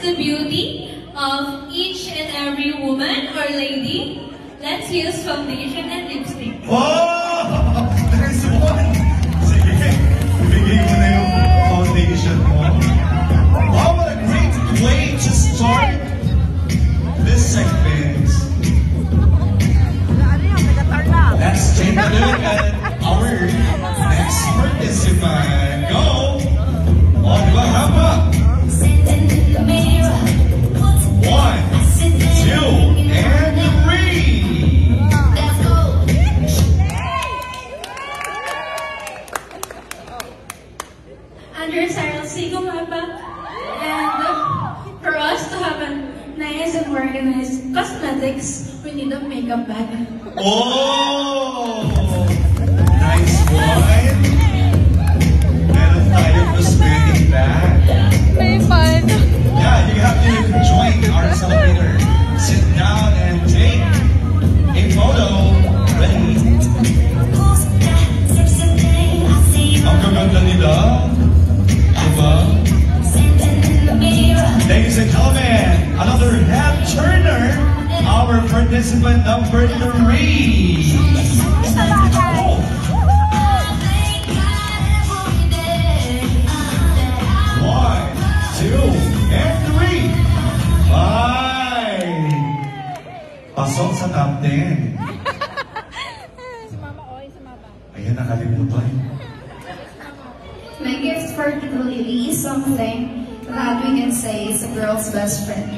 the beauty of each and every woman or lady, let's use foundation and lipstick. Oh! Nice one! Sige, ibigay mo na yung foundation mo. Wow, what a great way to start this segment. Let's take a look at our next participant. Go! Oh, di ba? Hapa! 1, 2, and 3! Under Cyril Sigo Mapa, and for us to have a nice and organized cosmetics, we need a makeup bag. Oh! Nice one! Meron tayong cosmetic bag. May fun. Yeah, you have to join our celebrator. Sit down and take a photo. Ready? Ang gaganda nila. Diba? Ladies and gentlemen, another head turner. Our participant number 3. Oh. 1, 2, and 3. Bye! Pasok sa top 10. Ayan, nakalimutan. My gift for Lily is something that we can say is a girl's best friend.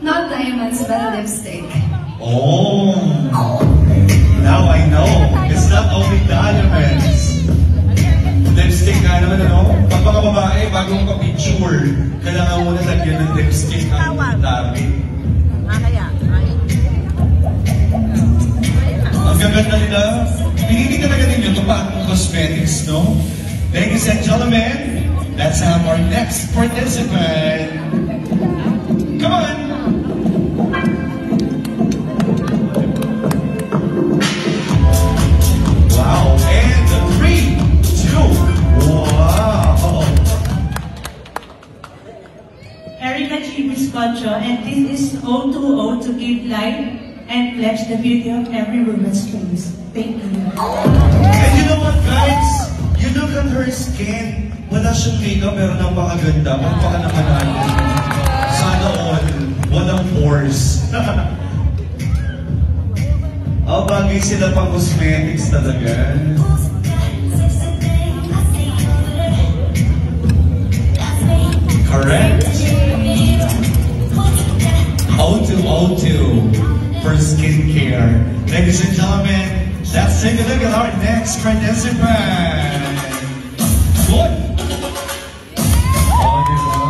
Not diamonds, but lipstick. Oh! Now I know. It's not only diamonds. Lipstick nga naman, ano? Pag mga babae, bago mong ka-picture, kailangan mo na lagyan ng lipstick ang labi. Ang gaganda nila. Pinili talaga ninyo ito pa ang cosmetics, no? Ladies and gentlemen, let's have our next participant. Come on! Wow, and 3, 2, wow! Erica G. Biscocho, and this is O2O to give life and pledge the beauty of every woman's face. Thank you. And you know what, guys? You look at her skin. Wala siyang makeup pero napakaganda. Magpaka naman natin. Sana all. Walang pores. Oh, bagay sila pang cosmetics talaga. Correct. O2O2 for skincare. Ladies and gentlemen, let's take a look at our next participant. Good. Oh, diba?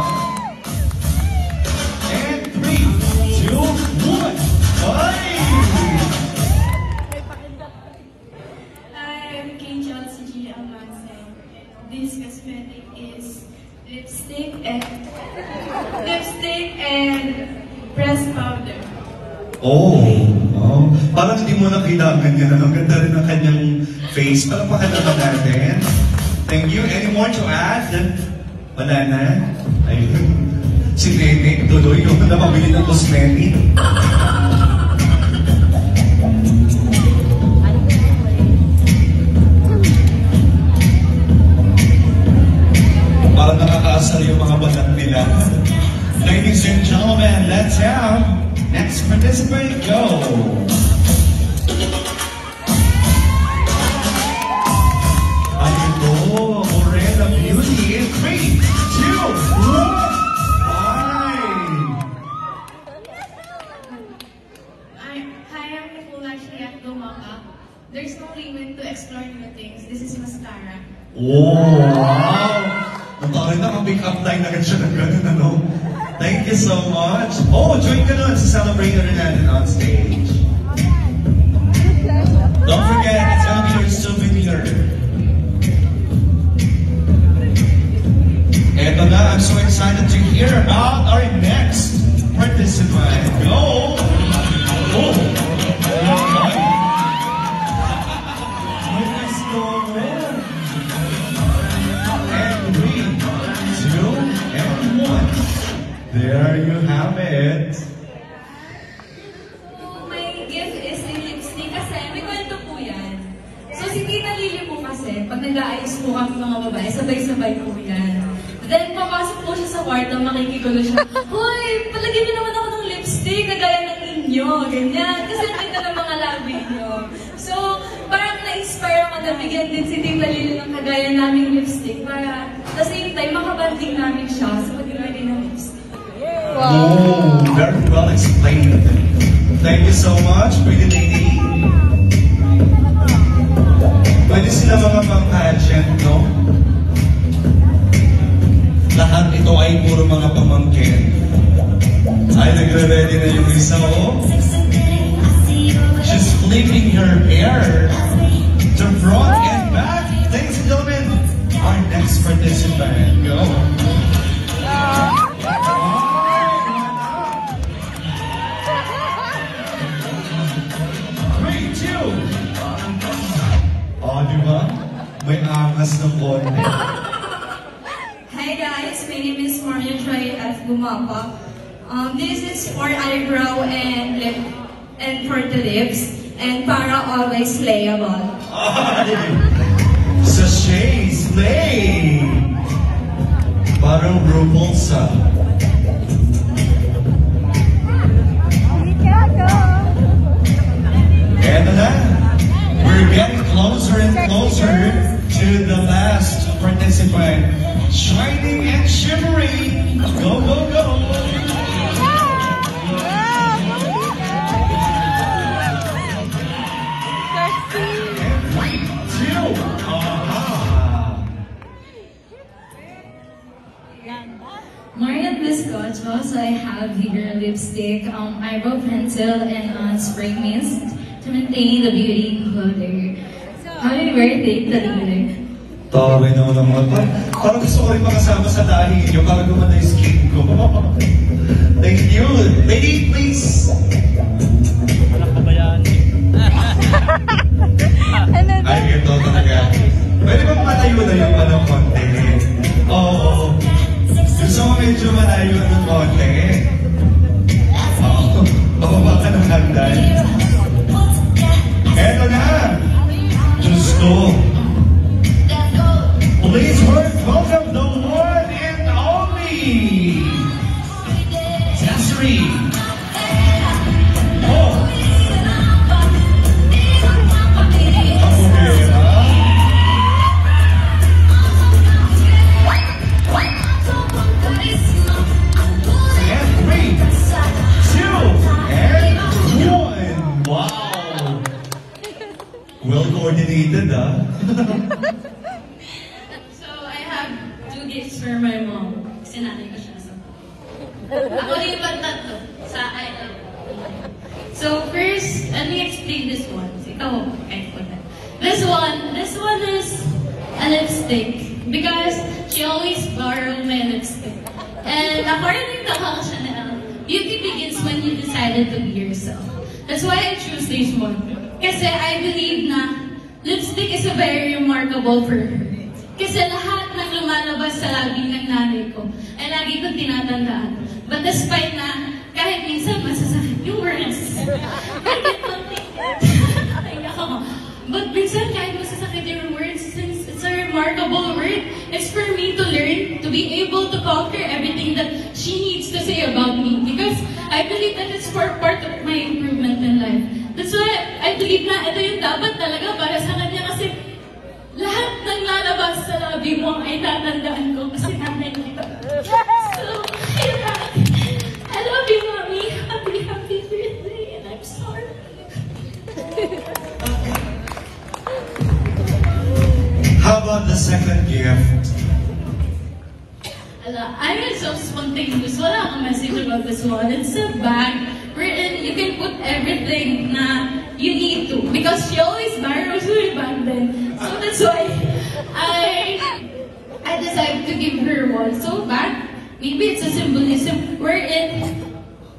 And 3, 2, 1. Bye! I'm Kay Chelsea G. Almanse. This cosmetic is lipstick and pressed powder. Oh, oh. Parang hindi mo na kailangan yan. Ang ganda rin ng kanyang face. Palapakan naman natin. Thank you. Any more to add? Wala na? Ayun. Si Nene, tuloy yung napabili ng cosmetic. Parang nakakaasal yung mga balat nila. Ladies and gentlemen, let's have next participant go. Ayun, Morena Beauty in 3, 2, 1. Hi, I'm Nicola Shiat Gumaka. There's no limit to explore new things. This is mascara. Oh, wow! Parang naka-pick up line agad siya ng ganun, ano? Thank you so much. Oh, join ka nun sa celebrator natin on stage. Don't forget, it's gonna be your souvenir. Eto na, I'm so excited to hear about our next participant. Go! Oh! Let's go red. And 3, 2, and 1. There you have it. My gift is a lipstick kasi may kwento po yan. So si Tita Lily po kasi, pag nag-aayos po kami mga babae, sabay-sabay po yan. Then papasok po siya sa kwarto, makikigulo siya, "Hoy, palagyan niyo naman ako ng lipstick, kagaya ng inyo," ganyan. Kasi ganda ng mga labi niyo. So, parang na-inspire ako na bigyan din si Tita Lily ng kagaya naming lipstick para the same time makabanding namin siya sa pag-ilagay ng lipstick. Oh, very well explained. Thank you so much, pretty lady. Pwede sila mga pang-pageant, no? Lahat ito ay puro mga pamangkin. Ay, nagre-ready na yung isa, oh. She's flipping her hair to front and back. Ladies and gentlemen, our next participant. Go. Oh, di ba? May angas ng konti. Hi guys, my name is Maria Troy F. Gumapa. This is for eyebrow and lip and for the lips and para always slayable. Sachet, slay! Parang repulsa. Eto na. We're getting closer and closer to the last participant. Shining and shimmering. Go, go, go. And 3, 2, Marian Biscocho, so I have here lipstick, eyebrow pencil, and spray mist to maintain the beauty color. Happy birthday, Tita Lily. Taray naman ang mga to. Parang gusto ko rin makasama sa lahi nyo para gumanda yung skin ko. Thank you. Lady, please. Walang kabayan. Ay, ito talaga. Pwede ba matayo na yung anong konti? Oo. Gusto ko medyo malayo ng konti. Oo. Bababa ka ng hagdan. Eto na. Diyos ko. Please welcome the one and only Zachary. Oh. And 3, 2, and 1. Wow. Well coordinated, ah. Gifts for my mom. Kasi nanay ko siya sa ako rin yung tatlo sa IL. So first, let me explain this one. Ikaw, kahit ko na. This one is a lipstick. Because she always borrowed my lipstick. And according to Kaka Chanel, beauty begins when you decided to be yourself. That's why I choose this one. Kasi I believe na lipstick is a very remarkable for her. Kasi lahat ng lumalabas sa labi ng nanay ko ay lagi kong tinatandaan. But despite na, kahit minsan masasakit yung words. I cannot take it. But minsan kahit masasakit yung words, since it's a remarkable word, it's for me to learn, to be able to conquer everything that she needs to say about me. Because I believe that it's for part of my improvement in life. That's why I believe na ito yung dapat talaga para sa kanya kasi lahat ng lalabas sa labi mo ay tatandaan ko kasi nanay kita. So, I love you, Mommy. Happy birthday, and I'm sorry. How about the second gift? I'm so spontaneous. Wala akong message about this one. It's a bag wherein you can put everything na you need to. Because she always borrows my bag then. So that's why I decided to give her one. So bag, maybe it's a symbolism wherein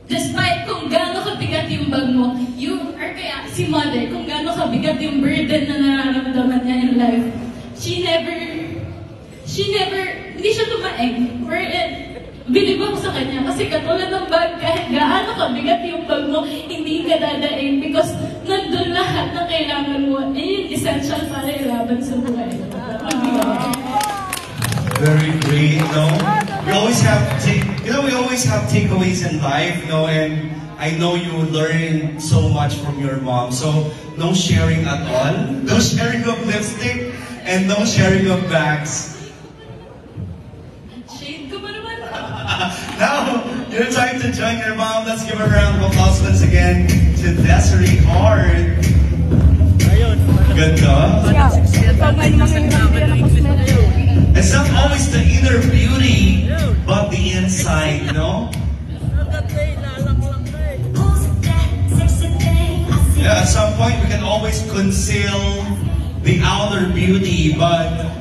despite kung gaano kabigat yung bag mo, you or kaya si mother, kung gaano kabigat yung burden na nararamdaman niya in life, she never, hindi siya tumaeng. Wherein, bilib ako sa kanya kasi katulad ng bag, kahit gaano kabigat yung bag mo, hindi ka dadaing because nandun lahat na kailangan mo. Yung essential para ilaban sa buhay. Very great, no? We always have, we always have takeaways in life, no? And I know you learn so much from your mom. So, no sharing at all. No sharing of lipstick and no sharing of bags. Shade ko ba naman? Now, your time to join your mom. Let's give a round of applause once again to Desiree Hart. Ganda. It's not always the inner beauty, but the inside, no? Yeah, at some point we can always conceal the outer beauty, but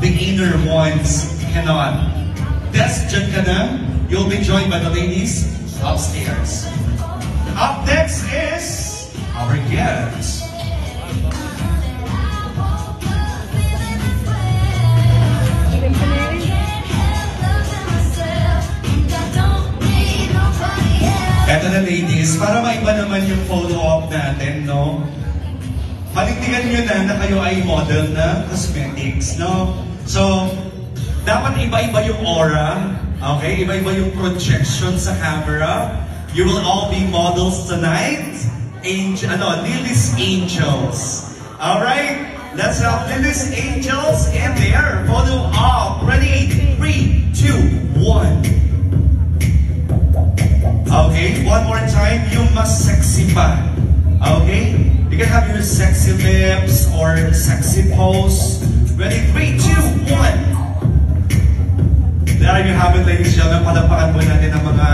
the inner ones cannot. Des, dyan ka na. You'll be joined by the ladies upstairs. Up next is our guest. Eto na ladies, para maiba naman yung follow-up natin, no? Panindigan nyo na kayo ay model na cosmetics, no? So, dapat iba-iba yung aura, okay? Iba-iba yung projection sa camera. You will all be models tonight. Lily's Angels. Alright? Let's have Lily's Angels in there. Follow up. Ready? 3, 2, 1. Okay, one more time, yung mas sexy pa. Okay? You can have your sexy lips or sexy pose. Ready? 3, 2, 1. There you have it, ladies and gentlemen. Palapakan po natin ang mga